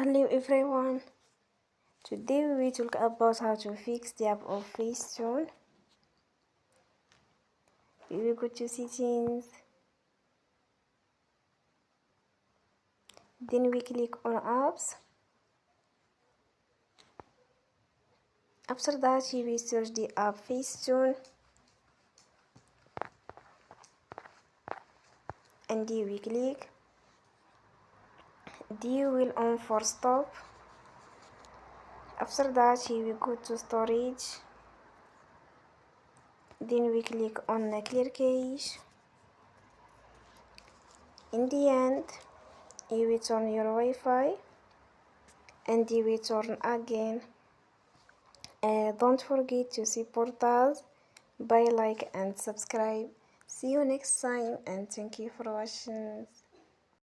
Hello everyone. Today we will talk about how to fix the app of FaceTune. We will go to settings. Then we click on apps. After that we will search the app FaceTune. And here we click. Then we will on for stop. After that we will go to storage. Then we click on the clear cache. In the end, you will turn your Wi-Fi and you will turn again. Don't forget to support us by like and subscribe. See you next time and thank you for watching.